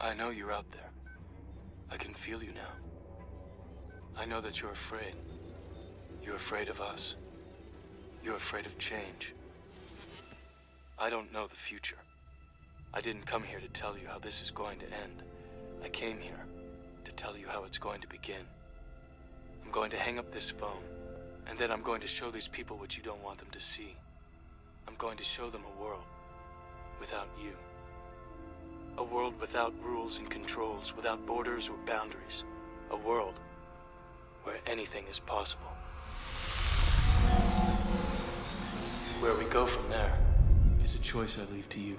I know you're out there. I can feel you now. I know that you're afraid. You're afraid of us. You're afraid of change. I don't know the future. I didn't come here to tell you how this is going to end. I came here to tell you how it's going to begin. I'm going to hang up this phone, and then I'm going to show these people what you don't want them to see. I'm going to show them a world without you. A world without rules and controls, without borders or boundaries. A world where anything is possible. Where we go from there is a choice I leave to you.